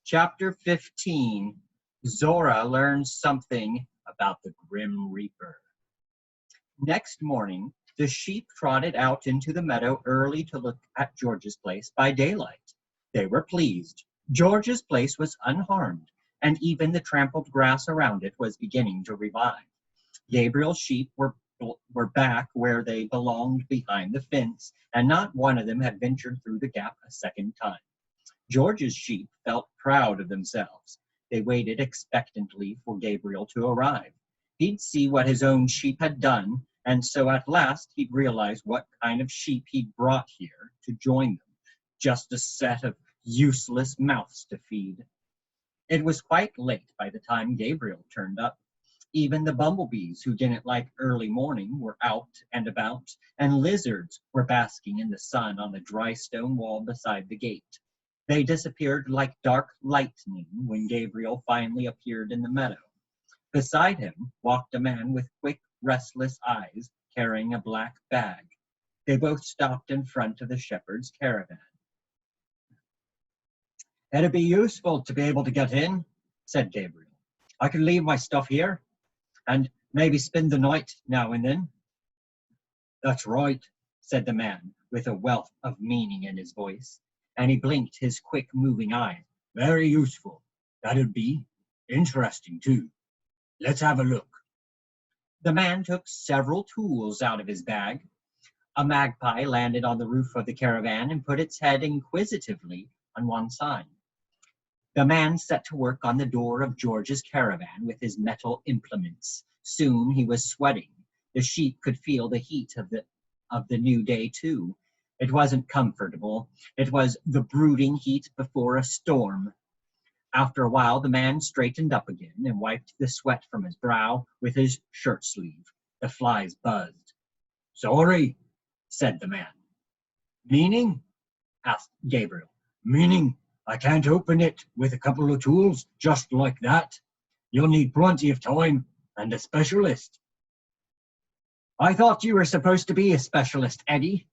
Chapter 15. Zora learns something about the Grim Reaper. Next morning, the sheep trotted out into the meadow early to look at George's place by daylight. They were pleased. George's place was unharmed, and even the trampled grass around it was beginning to revive. Gabriel's sheep were back where they belonged behind the fence, and not one of them had ventured through the gap a second time. George's sheep felt proud of themselves. They waited expectantly for Gabriel to arrive. He'd see what his own sheep had done, and so at last he'd realize what kind of sheep he'd brought here to join them. Just a set of useless mouths to feed. It was quite late by the time Gabriel turned up. Even the bumblebees, who didn't like early morning, were out and about, and lizards were basking in the sun on the dry stone wall beside the gate. They disappeared like dark lightning when Gabriel finally appeared in the meadow. Beside him walked a man with quick, restless eyes, carrying a black bag. They both stopped in front of the shepherd's caravan. "It'd be useful to be able to get in," said Gabriel. "I could leave my stuff here, and maybe spend the night now and then." "That's right," said the man, with a wealth of meaning in his voice, and he blinked his quick-moving eye. "Very useful. That'd be interesting, too. Let's have a look." The man took several tools out of his bag. A magpie landed on the roof of the caravan and put its head inquisitively on one side. The man set to work on the door of George's caravan with his metal implements. Soon he was sweating. The sheep could feel the heat of the new day, too. It wasn't comfortable. It was the brooding heat before a storm. After a while, the man straightened up again and wiped the sweat from his brow with his shirt sleeve. The flies buzzed. "Sorry," said the man. "Meaning?" asked Gabriel. "Meaning I can't open it with a couple of tools just like that. You'll need plenty of time and a specialist." "I thought you were supposed to be a specialist, Eddie."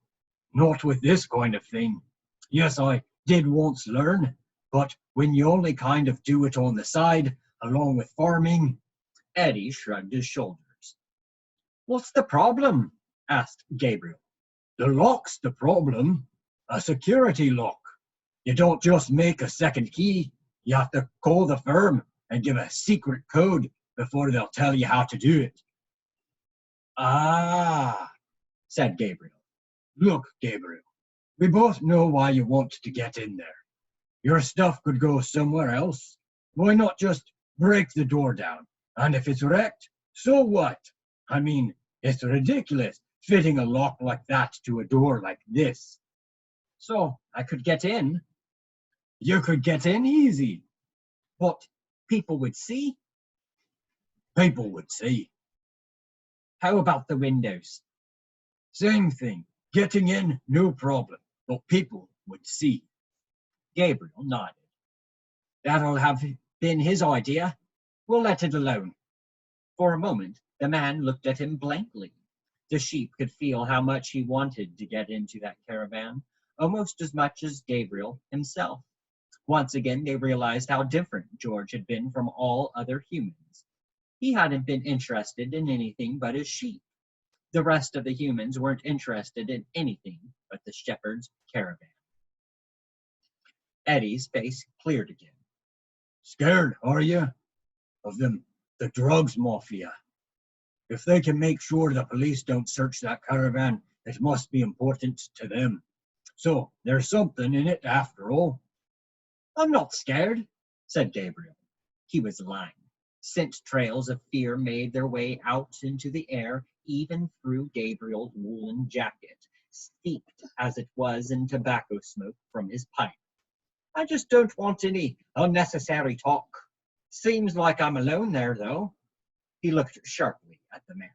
"Not with this kind of thing. Yes, I did once learn, but when you only kind of do it on the side, along with farming." Eddie shrugged his shoulders. "What's the problem?" asked Gabriel. "The lock's the problem. A security lock. You don't just make a second key. You have to call the firm and give a secret code before they'll tell you how to do it." "Ah," said Gabriel. "Look, Gabriel, we both know why you want to get in there. Your stuff could go somewhere else. Why not just break the door down? And if it's wrecked, so what? I mean, it's ridiculous fitting a lock like that to a door like this." "So I could get in?" "You could get in easy." "But people would see." "People would see." "How about the windows?" "Same thing. Getting in, no problem, but people would see." Gabriel nodded. "That'll have been his idea. We'll let it alone." For a moment, the man looked at him blankly. The sheep could feel how much he wanted to get into that caravan, almost as much as Gabriel himself. Once again, they realized how different George had been from all other humans. He hadn't been interested in anything but his sheep. The rest of the humans weren't interested in anything but the shepherd's caravan. Eddie's face cleared again. "Scared, are you? Of them, the drugs mafia. If they can make sure the police don't search that caravan, it must be important to them. So there's something in it after all." "I'm not scared," said Gabriel. He was lying. Scent trails of fear made their way out into the air, even through Gabriel's woolen jacket, steeped as it was in tobacco smoke from his pipe. "I just don't want any unnecessary talk. Seems like I'm alone there, though." He looked sharply at the man.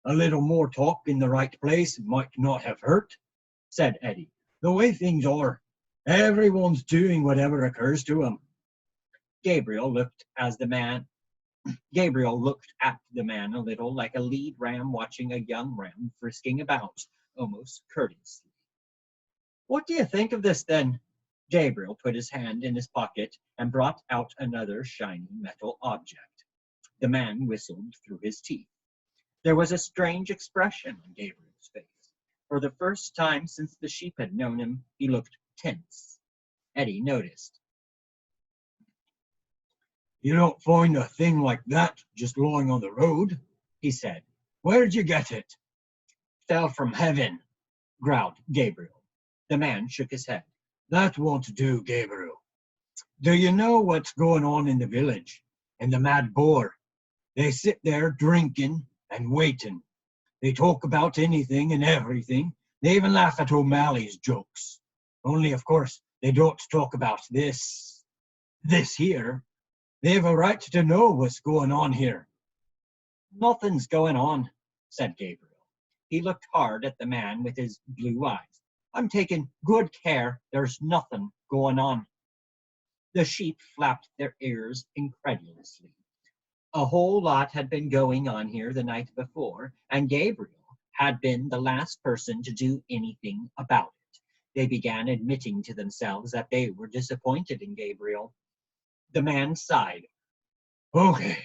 "A little more talk in the right place might not have hurt," said Eddie. "The way things are, everyone's doing whatever occurs to them." Gabriel looked at the man a little like a lead ram watching a young ram frisking about, almost courteously. "What do you think of this, then?" Gabriel put his hand in his pocket and brought out another shiny metal object. The man whistled through his teeth. There was a strange expression on Gabriel's face. For the first time since the sheep had known him, he looked tense. Eddie noticed. "You don't find a thing like that just lying on the road," he said. "Where'd you get it?" "Fell from heaven," growled Gabriel. The man shook his head. "That won't do, Gabriel. Do you know what's going on in the village? In the Mad Boar? They sit there drinking and waiting. They talk about anything and everything. They even laugh at O'Malley's jokes. Only, of course, they don't talk about this here. They have a right to know what's going on here." "Nothing's going on," said Gabriel. He looked hard at the man with his blue eyes. "I'm taking good care there's nothing going on." The sheep flapped their ears incredulously. A whole lot had been going on here the night before, and Gabriel had been the last person to do anything about it. They began admitting to themselves that they were disappointed in Gabriel. The man sighed. "Okay,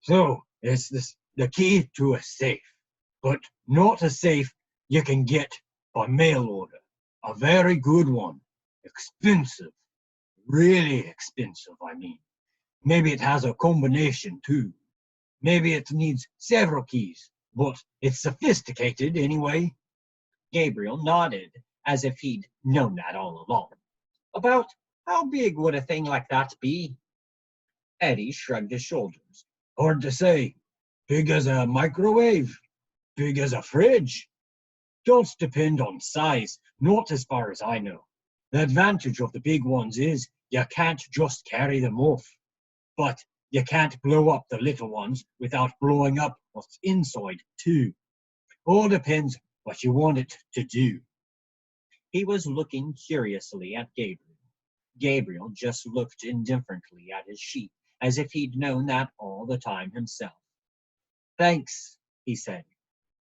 so it's the key to a safe, but not a safe you can get by mail order. A very good one. Expensive. Really expensive, I mean. Maybe it has a combination, too. Maybe it needs several keys, but it's sophisticated anyway." Gabriel nodded, as if he'd known that all along. "About how big would a thing like that be?" Eddie shrugged his shoulders. "Hard to say. Big as a microwave? Big as a fridge? Does depend on size, not as far as I know. The advantage of the big ones is you can't just carry them off. But you can't blow up the little ones without blowing up what's inside, too. All depends what you want it to do." He was looking curiously at Gabriel. Gabriel just looked indifferently at his sheep, as if he'd known that all the time himself. "Thanks," he said.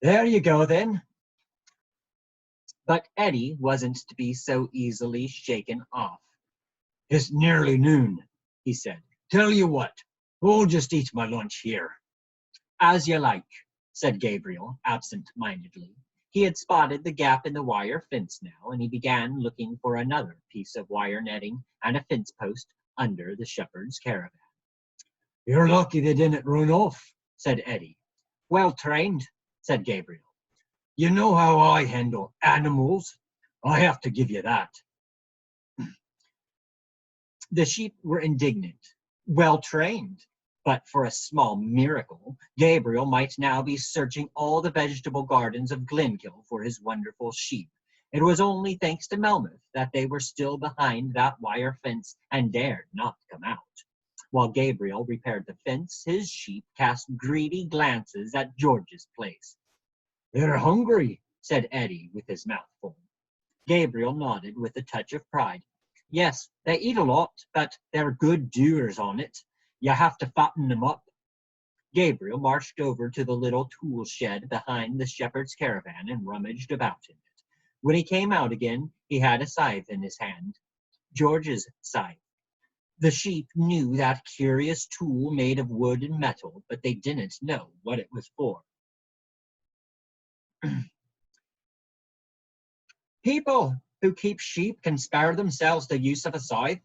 "There you go, then." But Eddie wasn't to be so easily shaken off. "It's nearly noon," he said. "Tell you what, we'll just eat my lunch here." "As you like," said Gabriel, absent-mindedly. He had spotted the gap in the wire fence now, and he began looking for another piece of wire netting and a fence post under the shepherd's caravan. "You're lucky they didn't run off," said Eddie. "Well trained," said Gabriel. "You know how I handle animals. I have to give you that." The sheep were indignant. Well trained. But for a small miracle, Gabriel might now be searching all the vegetable gardens of Glenkill for his wonderful sheep. It was only thanks to Melmoth that they were still behind that wire fence and dared not come out. While Gabriel repaired the fence, his sheep cast greedy glances at George's place. "They're hungry," said Eddie with his mouth full. Gabriel nodded with a touch of pride. "Yes, they eat a lot, but they're good doers on it. You have to fatten them up." Gabriel marched over to the little tool shed behind the shepherd's caravan and rummaged about in it. When he came out again, he had a scythe in his hand. George's scythe. The sheep knew that curious tool made of wood and metal, but they didn't know what it was for. "People who keep sheep can spare themselves the use of a scythe,"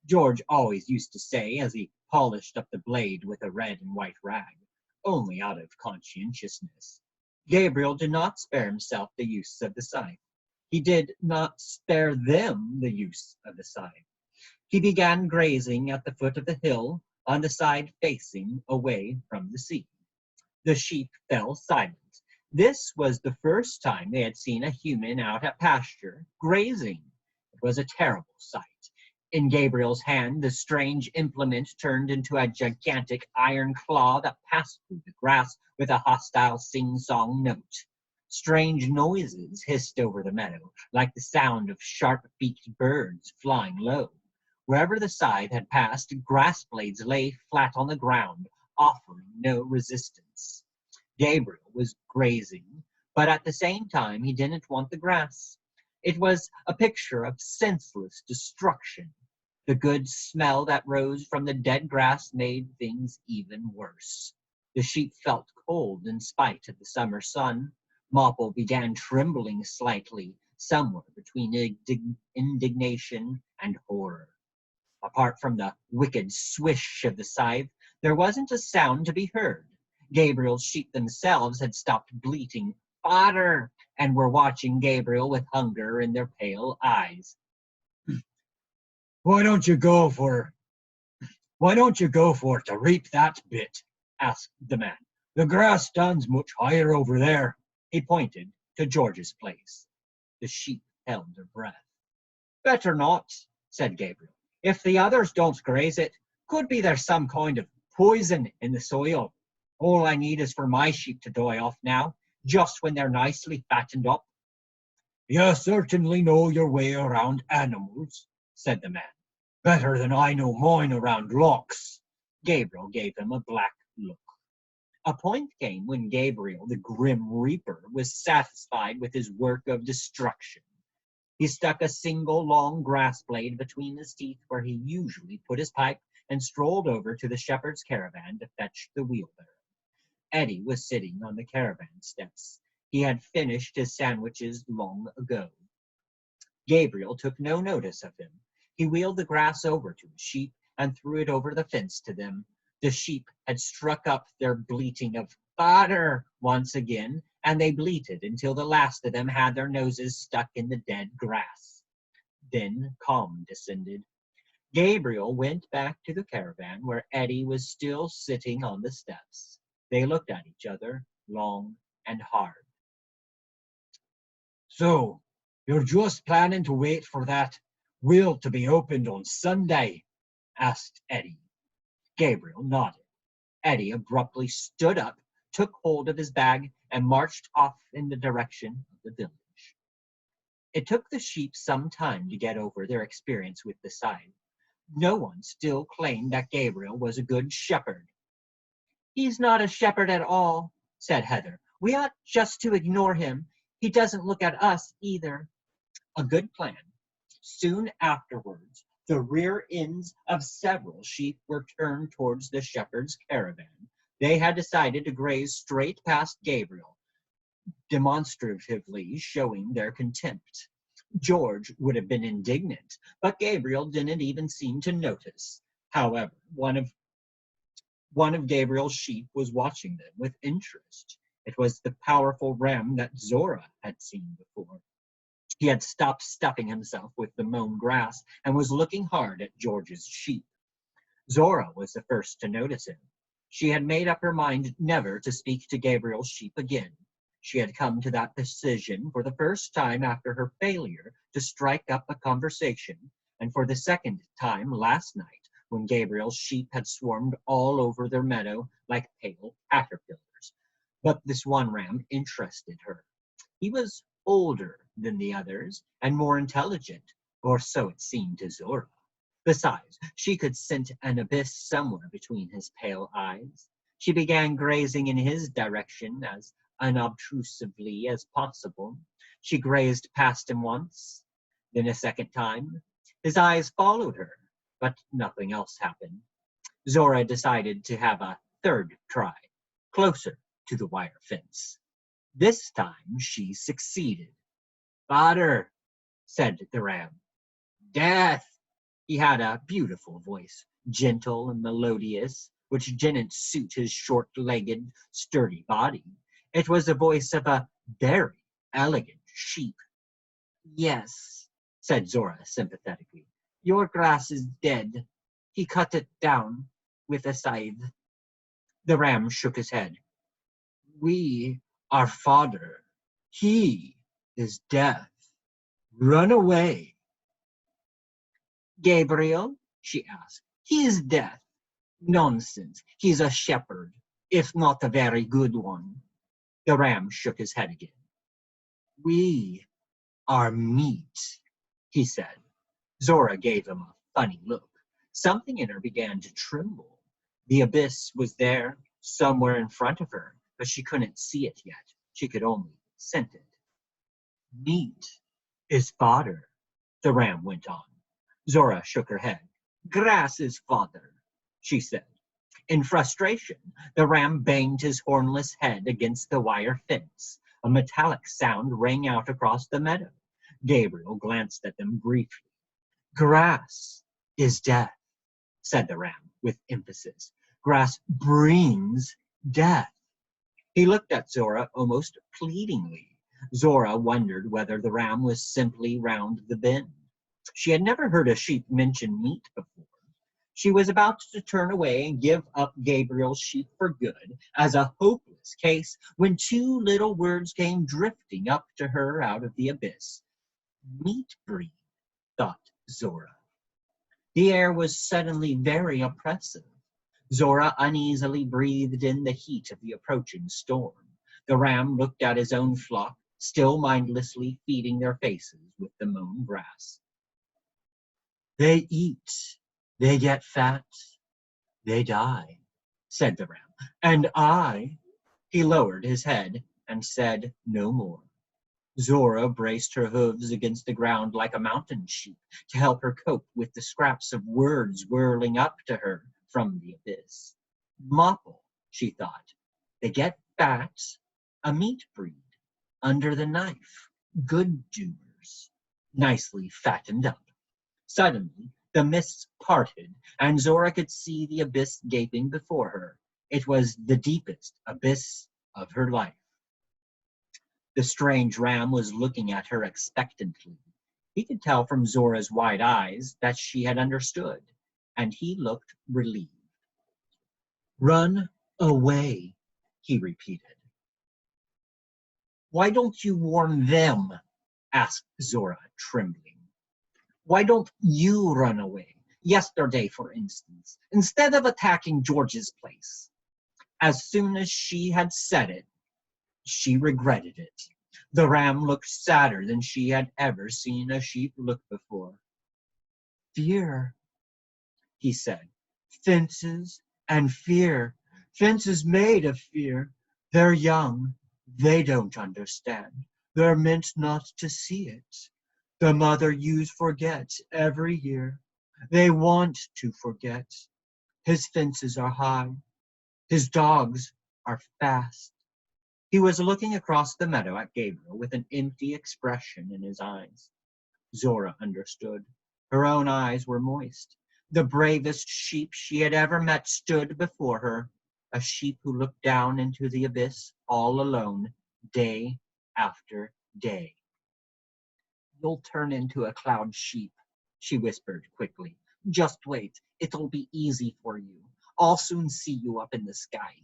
George always used to say as he polished up the blade with a red and white rag, only out of conscientiousness. Gabriel did not spare himself the use of the scythe. He did not spare them the use of the scythe. He began grazing at the foot of the hill on the side facing away from the sea. The sheep fell silent. This was the first time they had seen a human out at pasture, grazing. It was a terrible sight. In Gabriel's hand, the strange implement turned into a gigantic iron claw that passed through the grass with a hostile sing-song note. Strange noises hissed over the meadow, like the sound of sharp-beaked birds flying low. Wherever the scythe had passed, grass blades lay flat on the ground, offering no resistance. Gabriel was grazing, but at the same time he didn't want the grass. It was a picture of senseless destruction. The good smell that rose from the dead grass made things even worse. The sheep felt cold in spite of the summer sun. Mopple began trembling slightly, somewhere between indignation and horror. Apart from the wicked swish of the scythe, there wasn't a sound to be heard. Gabriel's sheep themselves had stopped bleating "Fodder!" and were watching Gabriel with hunger in their pale eyes. Why don't you go for to reap that bit? Asked the man. The grass stands much higher over there. He pointed to George's place. The sheep held their breath. Better not, said Gabriel. If the others don't graze it, could be there's some kind of poison in the soil. All I need is for my sheep to die off now, just when they're nicely fattened up. You certainly know your way around animals, said the man. Better than I know mine around locks. Gabriel gave him a black look. A point came when Gabriel, the grim reaper, was satisfied with his work of destruction. He stuck a single long grass blade between his teeth where he usually put his pipe and strolled over to the shepherd's caravan to fetch the wheelbarrow. Eddie was sitting on the caravan steps. He had finished his sandwiches long ago. Gabriel took no notice of him. He wheeled the grass over to his sheep and threw it over the fence to them. The sheep had struck up their bleating of "Fodder" once again, and they bleated until the last of them had their noses stuck in the dead grass. Then calm descended. Gabriel went back to the caravan where Eddie was still sitting on the steps. They looked at each other long and hard. So, you're just planning to wait for that will to be opened on Sunday? Asked Eddie. Gabriel nodded. Eddie abruptly stood up, took hold of his bag, and marched off in the direction of the village. It took the sheep some time to get over their experience with the scythe. No one still claimed that Gabriel was a good shepherd. He's not a shepherd at all, said Heather. We ought just to ignore him. He doesn't look at us either. A good plan. Soon afterwards, the rear ends of several sheep were turned towards the shepherd's caravan. They had decided to graze straight past Gabriel, demonstratively showing their contempt. George would have been indignant, but Gabriel didn't even seem to notice. However, one of Gabriel's sheep was watching them with interest. It was the powerful ram that Zora had seen before. He had stopped stuffing himself with the mown grass and was looking hard at George's sheep. Zora was the first to notice him. She had made up her mind never to speak to Gabriel's sheep again. She had come to that decision for the first time after her failure to strike up a conversation, and for the second time last night when Gabriel's sheep had swarmed all over their meadow like pale caterpillars. But this one ram interested her. He was older than the others and more intelligent, or so it seemed to Zora. Besides, she could scent an abyss somewhere between his pale eyes. She began grazing in his direction as unobtrusively as possible. She grazed past him once, then a second time. His eyes followed her, but nothing else happened. Zora decided to have a third try, closer to the wire fence. This time she succeeded. "Fodder," said the ram. "Death." He had a beautiful voice, gentle and melodious, which didn't suit his short-legged, sturdy body. It was the voice of a very elegant sheep. "Yes," said Zora sympathetically. "Your grass is dead. He cut it down with a scythe." The ram shook his head. "We are fodder. He is death. Run away." "Gabriel?" she asked. "He is death." "Nonsense. He's a shepherd, if not a very good one." The ram shook his head again. "We are meat," he said. Zora gave him a funny look. Something in her began to tremble. The abyss was there, somewhere in front of her, but she couldn't see it yet. She could only scent it. Meat. Is fodder, the ram went on. Zora shook her head. Grass is fodder, she said. In frustration, the ram banged his hornless head against the wire fence. A metallic sound rang out across the meadow. Gabriel glanced at them briefly. Grass is death, said the ram with emphasis. Grass brings death. He looked at Zora almost pleadingly. Zora wondered whether the ram was simply round the bend. She had never heard a sheep mention meat before. She was about to turn away and give up Gabriel's sheep for good as a hopeless case when two little words came drifting up to her out of the abyss. Meat breed, thought Zora. The air was suddenly very oppressive. Zora uneasily breathed in the heat of the approaching storm. The ram looked at his own flock, still mindlessly feeding their faces with the mown grass. They eat, they get fat, they die, said the ram. And he lowered his head and said no more. Zora braced her hooves against the ground like a mountain sheep to help her cope with the scraps of words whirling up to her from the abyss. Mopple, she thought. They get fat, a meat breed, under the knife, good doers, nicely fattened up. Suddenly, the mists parted, and Zora could see the abyss gaping before her. It was the deepest abyss of her life. The strange ram was looking at her expectantly. He could tell from Zora's wide eyes that she had understood, and he looked relieved. Run away, he repeated. Why don't you warn them? Asked Zora, trembling. Why don't you run away? Yesterday, for instance, instead of attacking George's place. As soon as she had said it, she regretted it. The ram looked sadder than she had ever seen a sheep look before. Fear, he said. Fences and fear. Fences made of fear. They're young. They don't understand. They're meant not to see it. The mother ewes forget every year. They want to forget. His fences are high. His dogs are fast. He was looking across the meadow at Gabriel with an empty expression in his eyes. Zora understood. Her own eyes were moist. The bravest sheep she had ever met stood before her, a sheep who looked down into the abyss all alone, day after day. You'll turn into a cloud sheep, she whispered quickly. Just wait. It'll be easy for you. I'll soon see you up in the sky.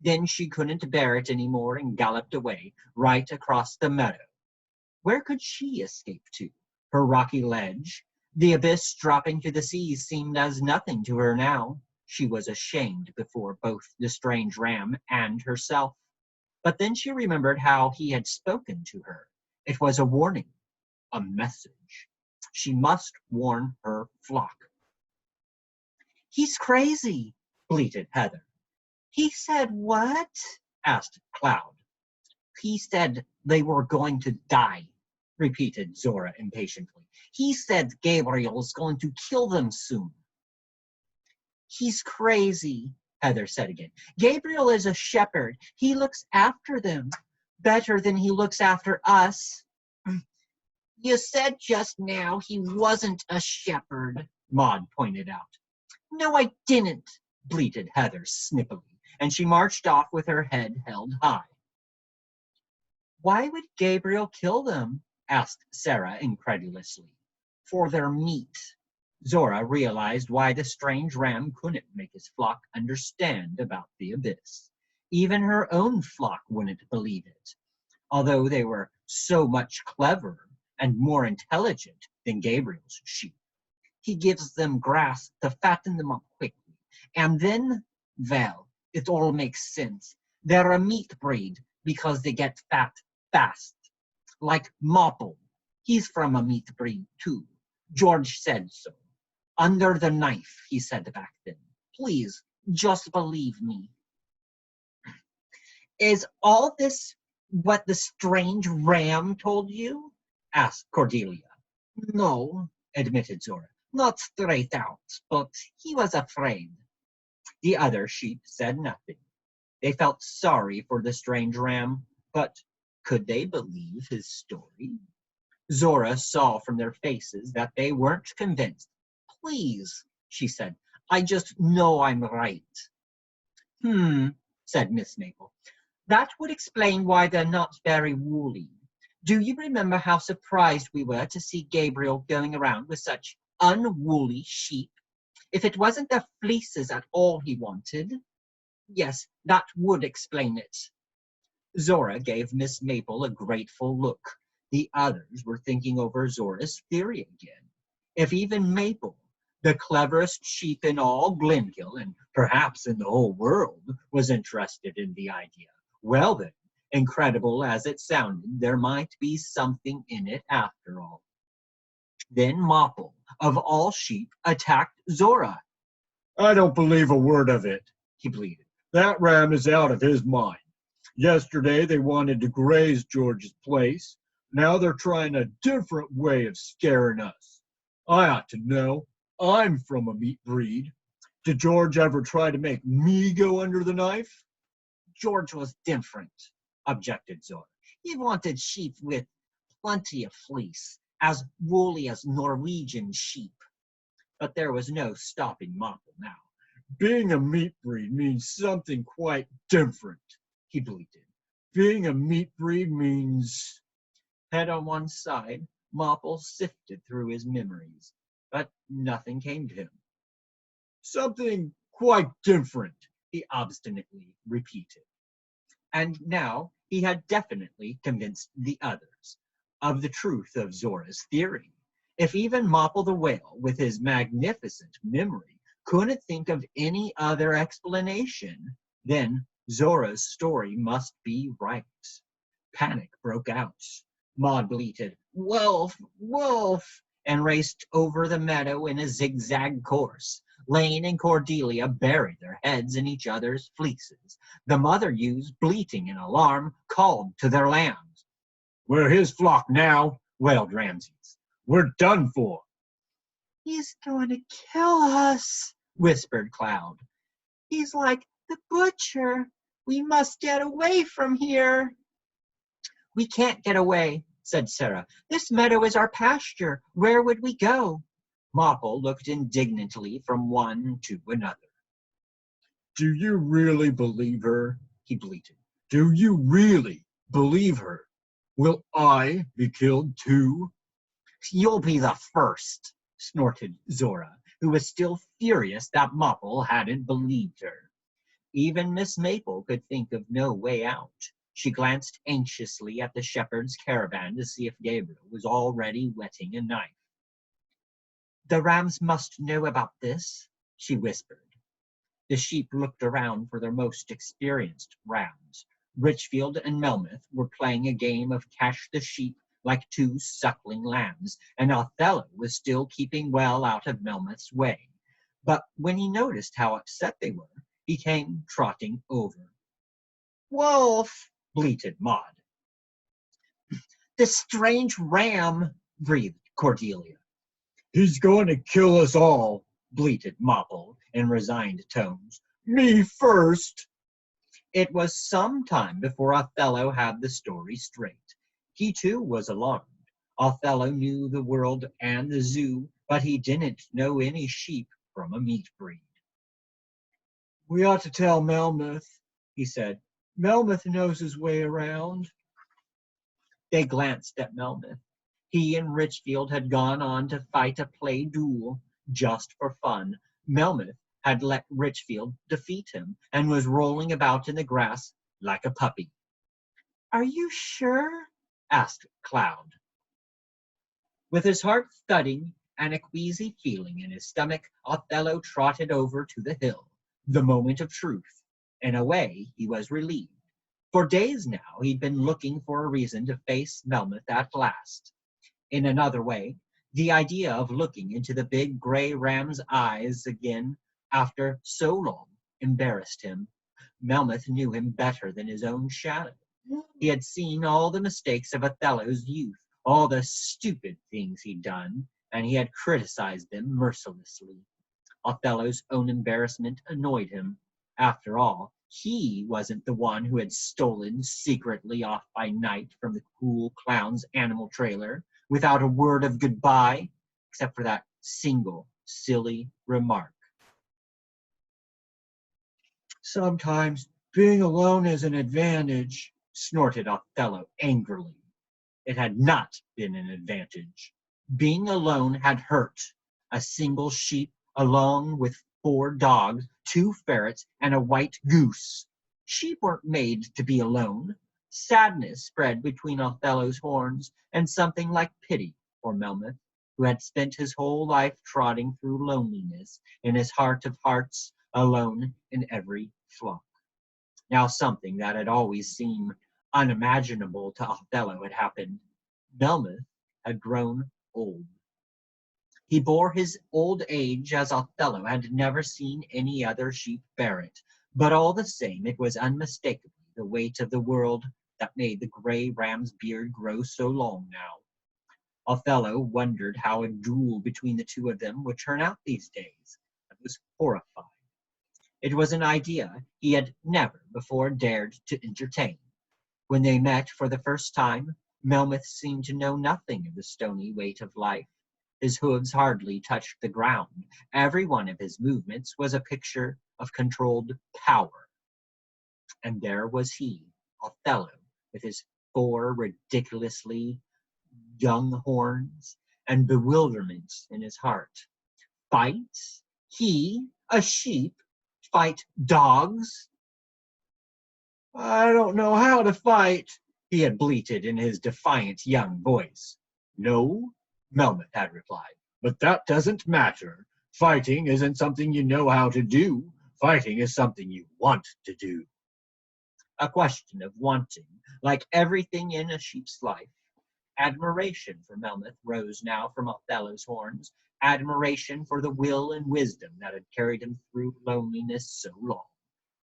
Then she couldn't bear it any more and galloped away, right across the meadow. Where could she escape to? Her rocky ledge? The abyss dropping to the sea seemed as nothing to her now. She was ashamed before both the strange ram and herself. But then she remembered how he had spoken to her. It was a warning, a message. She must warn her flock. He's crazy, bleated Heather. He said what? Asked Cloud. He said they were going to die, repeated Zora impatiently. He said Gabriel's going to kill them soon. He's crazy, Heather said again. Gabriel is a shepherd. He looks after them better than he looks after us. You said just now he wasn't a shepherd, Maud pointed out. No, I didn't, bleated Heather snippily, and she marched off with her head held high. Why would Gabriel kill them? Asked Sarah incredulously. For their meat. Zora realized why the strange ram couldn't make his flock understand about the abyss. Even her own flock wouldn't believe it, although they were so much cleverer and more intelligent than Gabriel's sheep. He gives them grass to fatten them up quickly, and then, well, it all makes sense. They're a meat breed because they get fat fast. Like Mopple. He's from a meat breed, too. George said so. Under the knife, he said back then. Please, just believe me. Is all this what the strange ram told you? asked Cordelia. No, admitted Zora. Not straight out, but he was afraid. The other sheep said nothing. They felt sorry for the strange ram, but could they believe his story? Zora saw from their faces that they weren't convinced. Please, she said, I just know I'm right. Said Miss Maple. That would explain why they're not very woolly. Do you remember how surprised we were to see Gabriel going around with such unwoolly sheep? If it wasn't the fleeces at all he wanted, yes, that would explain it. Zora gave Miss Maple a grateful look. The others were thinking over Zora's theory again. If even Maple, the cleverest sheep in all Glenhill, and perhaps in the whole world, was interested in the idea, well then, incredible as it sounded, there might be something in it after all. Then Mopple, of all sheep, attacked Zora. I don't believe a word of it, he pleaded. That ram is out of his mind. Yesterday they wanted to graze George's place. Now they're trying a different way of scaring us. I ought to know. I'm from a meat breed. Did George ever try to make me go under the knife? George was different, objected Zora. He wanted sheep with plenty of fleece, as woolly as Norwegian sheep. But there was no stopping Mopple now. Being a meat breed means something quite different, he bleated. Being a meat breed means... Head on one side, Mopple sifted through his memories, but nothing came to him. Something quite different, he obstinately repeated. And now he had definitely convinced the others of the truth of Zora's theory. If even Mopple the whale, with his magnificent memory, couldn't think of any other explanation, then Zora's story must be right. Panic broke out. Maud bleated, "Wolf, wolf," and raced over the meadow in a zigzag course. Lane and Cordelia buried their heads in each other's fleeces. The mother ewes, bleating in alarm, called to their lambs. "We're his flock now," wailed Ramses. "We're done for." "He's going to kill us," whispered Cloud. "He's like the butcher. We must get away from here." "We can't get away," said Sarah. "This meadow is our pasture. Where would we go?" Mopple looked indignantly from one to another. "Do you really believe her?" he bleated. "Do you really believe her? Will I be killed too?" "You'll be the first," snorted Zora, who was still furious that Mopple hadn't believed her. Even Miss Maple could think of no way out. She glanced anxiously at the shepherd's caravan to see if Gabriel was already whetting a knife. "The rams must know about this," she whispered. The sheep looked around for their most experienced rams. Richfield and Melmoth were playing a game of catch the sheep like two suckling lambs, and Othello was still keeping well out of Melmoth's way. But when he noticed how upset they were, he came trotting over. "Wolf!" bleated Maud. "The strange ram!" breathed Cordelia. "He's going to kill us all," bleated Mopple in resigned tones. "Me first." It was some time before Othello had the story straight. He too was alarmed. Othello knew the world and the zoo, but he didn't know any sheep from a meat breed. "We ought to tell Melmoth," he said. "Melmoth knows his way around." They glanced at Melmoth. He and Richfield had gone on to fight a play duel, just for fun. Melmoth had let Richfield defeat him and was rolling about in the grass like a puppy. "Are you sure?" asked Cloud. With his heart thudding and a queasy feeling in his stomach, Othello trotted over to the hill, the moment of truth. In a way, he was relieved. For days now, he'd been looking for a reason to face Melmoth at last. In another way, the idea of looking into the big gray ram's eyes again after so long embarrassed him. Melmoth knew him better than his own shadow. He had seen all the mistakes of Othello's youth, all the stupid things he'd done, and he had criticized them mercilessly. Othello's own embarrassment annoyed him. After all, he wasn't the one who had stolen secretly off by night from the cool clown's animal trailer without a word of goodbye, except for that single silly remark. Sometimes being alone is an advantage, Snorted Othello angrily. It had not been an advantage. Being alone had hurt. A single sheep along with 4 dogs, 2 ferrets, and a white goose. Sheep weren't made to be alone. Sadness spread between Othello's horns, and something like pity for Melmoth, who had spent his whole life trotting through loneliness in his heart of hearts, alone in every flock. Now something that had always seemed unimaginable to Othello had happened. Melmoth had grown old. He bore his old age as Othello had never seen any other sheep bear it, but all the same it was unmistakably the weight of the world that made the gray ram's beard grow so long now. Othello wondered how a duel between the two of them would turn out these days, and was horrified. It was an idea he had never before dared to entertain. When they met for the first time, Melmoth seemed to know nothing of the stony weight of life. His hooves hardly touched the ground. Every one of his movements was a picture of controlled power. And there was he, Othello, with his 4 ridiculously young horns, and bewilderment in his heart. Fight? He, a sheep, fight dogs? I don't know how to fight, He had bleated in his defiant young voice. No, Melmoth had replied. but that doesn't matter. Fighting isn't something you know how to do. Fighting is something you want to do. A question of wanting, like everything in a sheep's life. Admiration for Melmoth rose now from Othello's horns, admiration for the will and wisdom that had carried him through loneliness so long.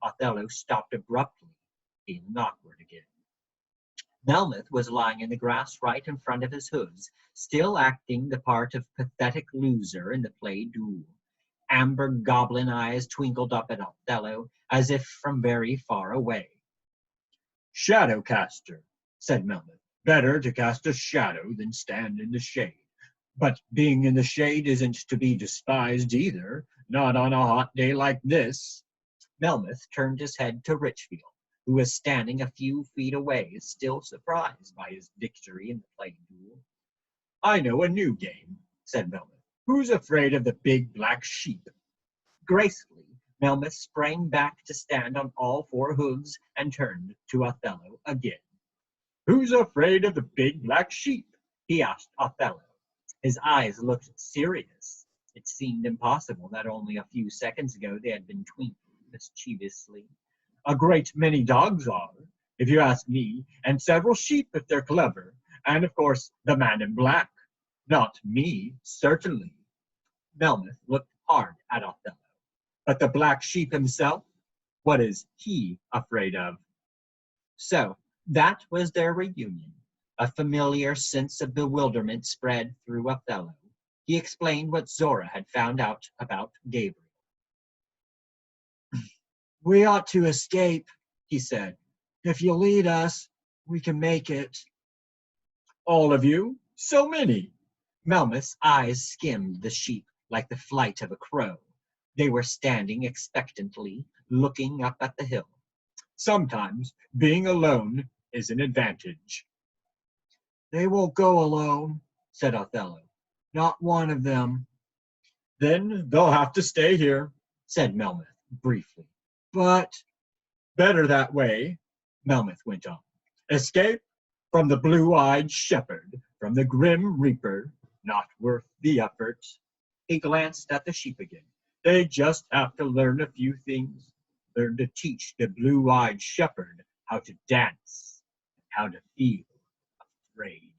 Othello stopped abruptly, feeling awkward again. Melmoth was lying in the grass right in front of his hooves, still acting the part of pathetic loser in the play duel. Amber goblin eyes twinkled up at Othello as if from very far away. Shadow caster, Said Melmoth. better to cast a shadow than stand in the shade. But being in the shade isn't to be despised either, not on a hot day like this. Melmoth turned his head to Richfield, who was standing a few feet away, still surprised by his victory in the play duel. I know a new game, Said Melmoth. Who's afraid of the big black sheep? Gracefully, Melmoth sprang back to stand on all 4 hooves and turned to Othello again. Who's afraid of the big black sheep? He asked Othello. His eyes looked serious. It seemed impossible that only a few seconds ago they had been twinkling mischievously. A great many dogs are, if you ask me, and several sheep if they're clever, and of course the man in black. Not me, certainly. Melmoth looked hard at Othello. But the black sheep himself, what is he afraid of? So that was their reunion. A familiar sense of bewilderment spread through Othello. He explained what Zora had found out about Gabriel. we ought to escape, he said. If you lead us, we can make it. All of you? So many? Melmoth's eyes skimmed the sheep like the flight of a crow. They were standing expectantly, looking up at the hill. Sometimes being alone is an advantage. They won't go alone, Said Othello. not one of them. Then they'll have to stay here. Said Melmoth briefly. But Better that way, Melmoth went on. escape from the blue-eyed shepherd, from the grim reaper, not worth the effort. He glanced at the sheep again. They just have to learn a few things. Learn to teach the blue-eyed shepherd how to dance, how to feel afraid.